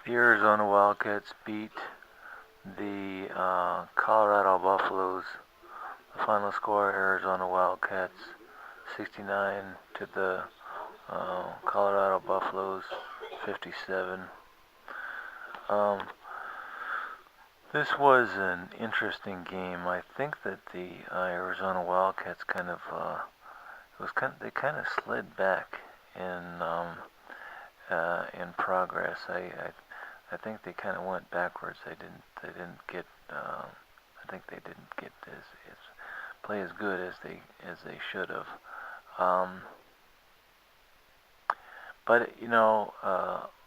The Arizona Wildcats beat the Colorado Buffaloes. The final score: Arizona Wildcats 69 to the Colorado Buffaloes 57. Um, this was an interesting game. I think that the Arizona Wildcats they kind of slid back in progress. I think they kind of went backwards. They didn't get I think they didn't get as play as good as they should have. Um, but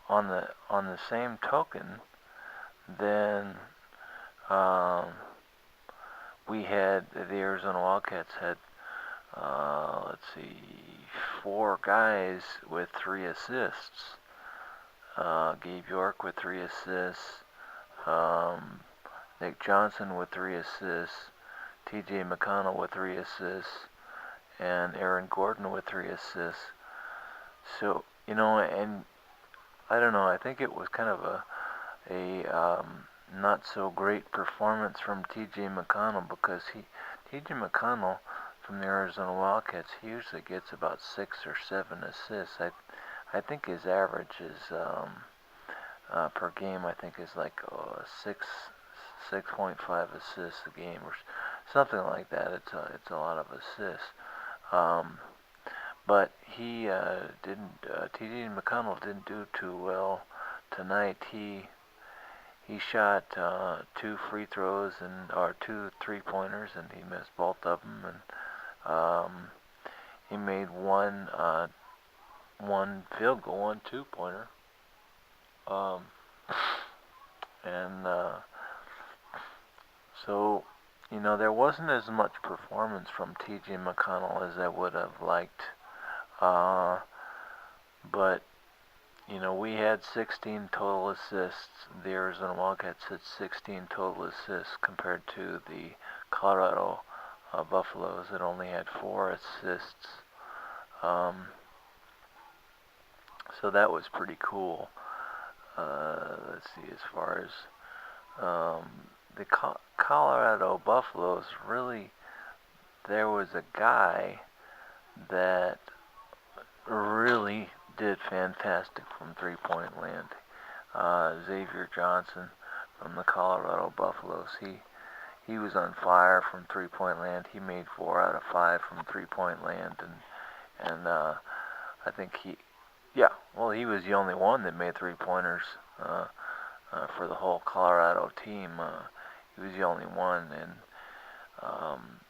on the same token, then um, we had the Arizona Wildcats had let's see, four guys with 3 assists. Gabe York with 3 assists. Um, Nick Johnson with 3 assists. T.J. McConnell with 3 assists. And Aaron Gordon with 3 assists. So and I don't know. I think it was kind of a not so great performance from T.J. McConnell because T.J. McConnell from the Arizona Wildcats, he usually gets about 6 or 7 assists. I think his average is per game. I think is like 6.5 assists a game or something like that. It's a lot of assists. Um, but he didn't. T.J. McConnell didn't do too well tonight. He shot 2 free throws or 2 3-pointers, and he missed both of them. And he made one field goal, 1 2-pointer. Um, and so there wasn't as much performance from T.J. McConnell as I would have liked. Uh, but we had 16 total assists. The Arizona Wildcats had 16 total assists compared to the Colorado Buffaloes that only had 4 assists. Um, so that was pretty cool. Let's see, as far as the Colorado Buffaloes, really, there was a guy that really did fantastic from 3-point land. Xavier Johnson from the Colorado Buffaloes. He was on fire from 3-point land. He made 4 out of 5 from 3-point land, and I think he was the only one that made 3-pointers for the whole Colorado team. He was the only one, and um,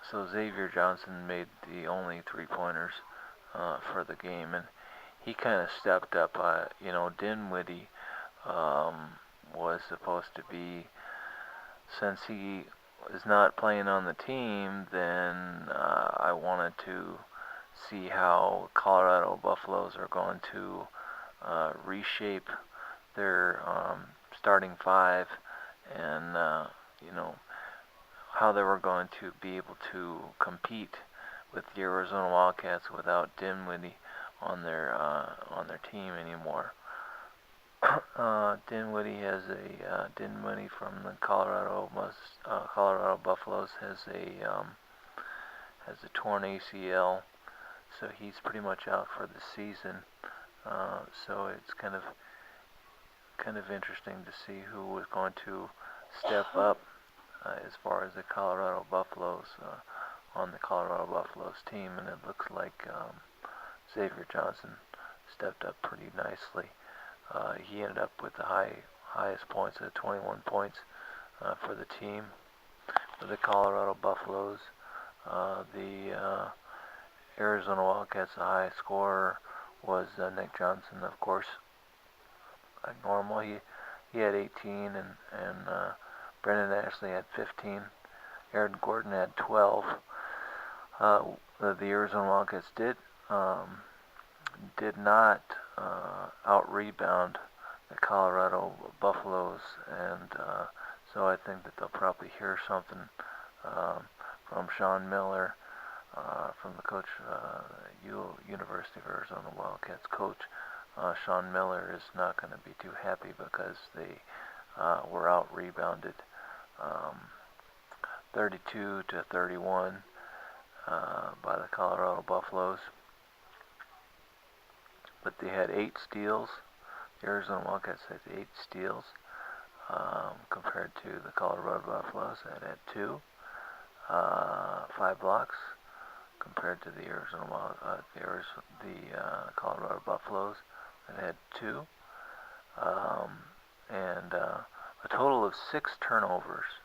so Xavier Johnson made the only 3-pointers for the game, and he kind of stepped up. Dinwiddie was supposed to be, since he is not playing on the team, then I wanted to see how Colorado Buffaloes are going to reshape their starting five, and how they were going to be able to compete with the Arizona Wildcats without Dinwiddie on their team anymore. Dinwiddie from the Colorado Buffaloes has a torn ACL, so he's pretty much out for the season. So it's kind of interesting to see who was going to step up as far as the Colorado Buffaloes on the Colorado Buffaloes team, and it looks like Xavier Johnson stepped up pretty nicely. He ended up with the highest points at 21 points for the team. For the Colorado Buffaloes, the Arizona Wildcats, the highest scorer was Nick Johnson, of course, like normal. He had 18, and Brendan Ashley had 15. Aaron Gordon had 12. The Arizona Wildcats did not out rebound the Colorado Buffaloes, and so I think that they'll probably hear something from Sean Miller, from the coach, University of Arizona Wildcats coach, Sean Miller is not going to be too happy because they were out rebounded um, 32 to 31 by the Colorado Buffaloes. But they had 8 steals. The Arizona Wildcats had 8 steals compared to the Colorado Buffaloes that had 2. 5 blocks compared to the Colorado Buffaloes that had 2. And a total of 6 turnovers.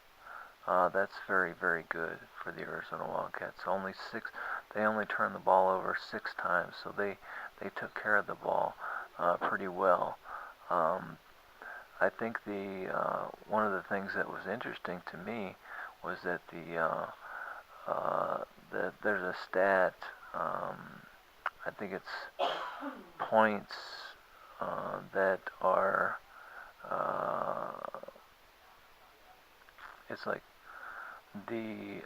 That's very, very good for the Arizona Wildcats. They only turned the ball over 6 times, so they took care of the ball pretty well. I think one of the things that was interesting to me was that there's a stat. I think it's points that are. It's like the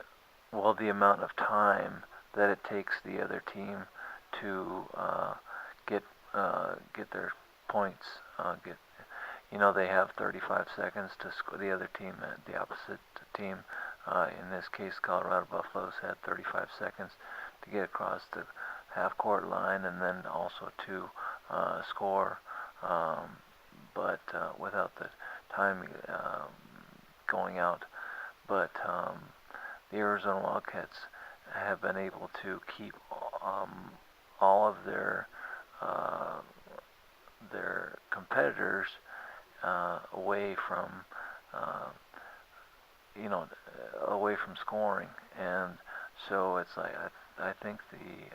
amount of time that it takes the other team to get their points. They have 35 seconds to score. The other team, the opposite team, in this case, Colorado Buffaloes had 35 seconds to get across the half-court line and then also to score, but without the time going out. But the Arizona Wildcats have been able to keep all of their competitors away from away from scoring, and so it's like I think the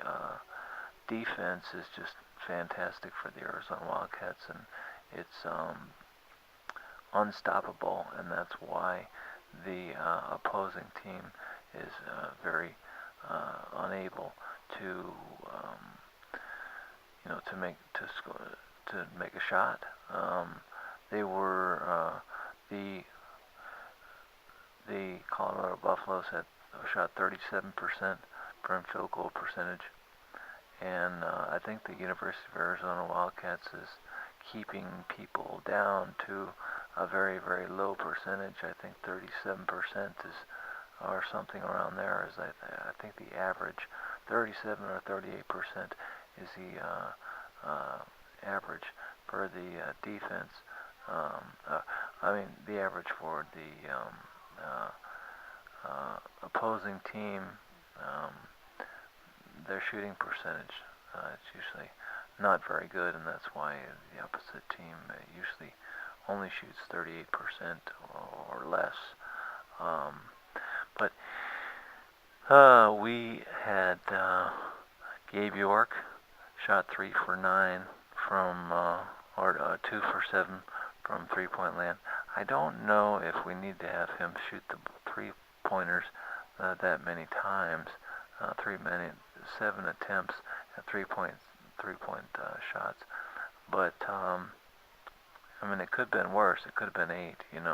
defense is just fantastic for the Arizona Wildcats, and it's unstoppable, and that's why the opposing team is very unable to make a shot. They were the Colorado Buffaloes had shot 37% from field goal percentage, and I think the University of Arizona Wildcats is keeping people down to a very, very low percentage. I think 37% or something around there is I think the average. 37 or 38% is the average for the defense. The average for the opposing team, their shooting percentage. It's usually not very good, and that's why the opposite team usually only shoots 38% or less. But we had Gabe York shot 3 for 9 from, or 2 for 7 from three-point land. I don't know if we need to have him shoot the three-pointers that many times. 7 attempts at three-point shots, but it could have been worse. It could have been 8, and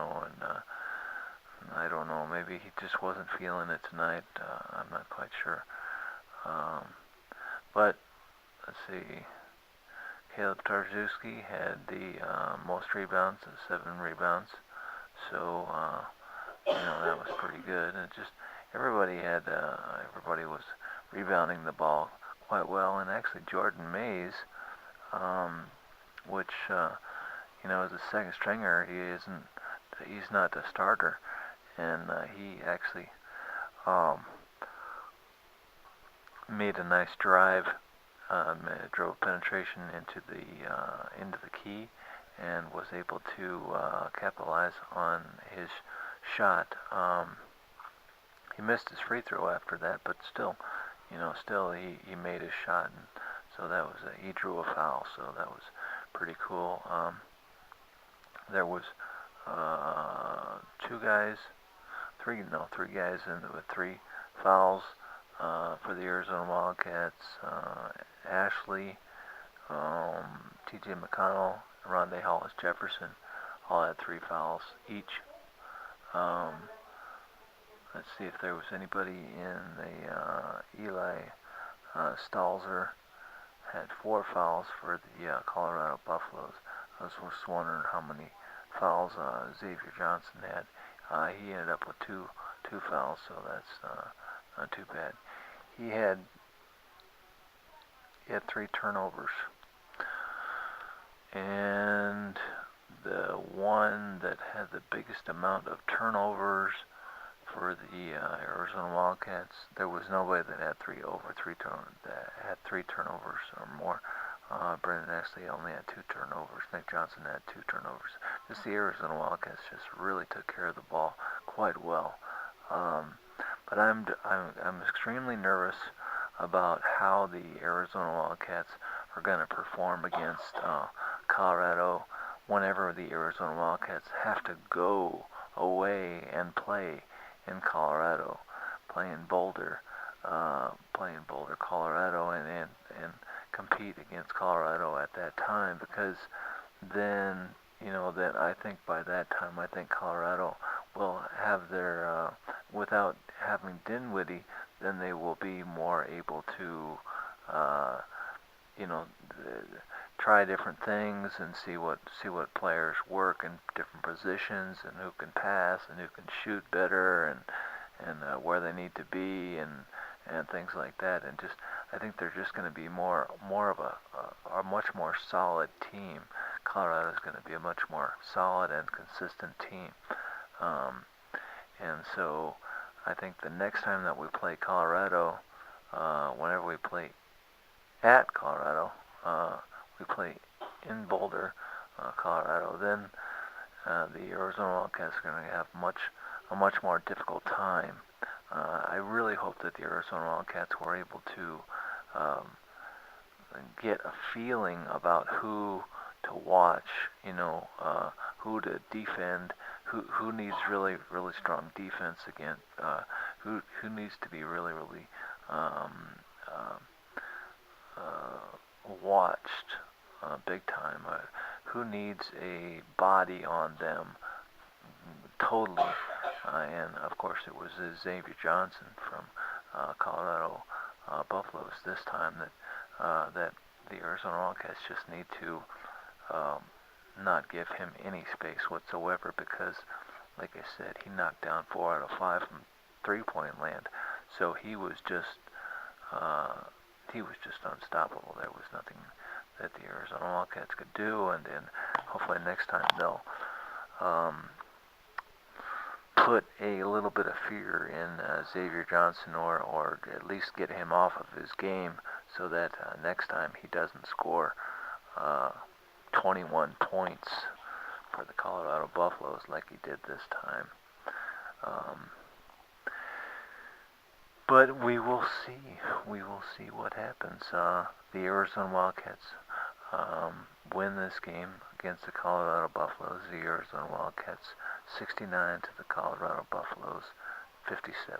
I don't know. Maybe he just wasn't feeling it tonight. I'm not quite sure. But let's see. Caleb Tarczewski had the most rebounds, 7 rebounds. So that was pretty good. And everybody was rebounding the ball quite well. And actually, Jordan Mays, which is a second stringer, he's not a starter, and he actually made a nice drive, drove penetration into the key, and was able to capitalize on his shot. He missed his free throw after that, but still he made his shot, and so that was he drew a foul, so that was pretty cool. There was three guys with 3 fouls for the Arizona Wildcats. Ashley, T.J. McConnell, Rondé Hollis-Jefferson all had 3 fouls each. Let's see if there was anybody in the Eli Stalzer had 4 fouls for the Colorado Buffaloes. I was just wondering how many fouls Xavier Johnson had. He ended up with two fouls, so that's not too bad. He had 3 turnovers, and the one that had the biggest amount of turnovers for the Arizona Wildcats, there was nobody that had three turnovers or more. Brendan Exley only had 2 turnovers. Nick Johnson had 2 turnovers. Just the Arizona Wildcats just really took care of the ball quite well. But I'm extremely nervous about how the Arizona Wildcats are going to perform against Colorado whenever the Arizona Wildcats have to go away and play in Colorado, play in Boulder, Colorado, and compete against Colorado at that time, because then that I think by that time I think Colorado will have their without having Dinwiddie, then they will be more able to try different things and see what players work in different positions, and who can pass and who can shoot better, and where they need to be, and things like that. And just I think they're just going to be more of a much more solid team. Colorado is going to be a much more solid and consistent team. And so I think the next time that we play Colorado, whenever we play at Colorado, we play in Boulder, Colorado, then the Arizona Wildcats are going to have a much more difficult time. I really hope that the Arizona Wildcats were able to get a feeling about who to watch, who to defend, who needs really strong defense against, who needs to be really watched big time, who needs a body on them totally. And of course it was Xavier Johnson from Colorado Buffaloes this time that the Arizona Wildcats just need to not give him any space whatsoever, because, like I said, he knocked down 4 out of 5 from three-point land. So he was just unstoppable. There was nothing that the Arizona Wildcats could do, and hopefully next time they'll put a little bit of fear in Xavier Johnson, or at least get him off of his game, so that next time he doesn't score 21 points for the Colorado Buffaloes like he did this time. But we will see. We will see what happens. The Arizona Wildcats win this game against the Colorado Buffaloes. The Arizona Wildcats 69 to the Colorado Buffaloes 57.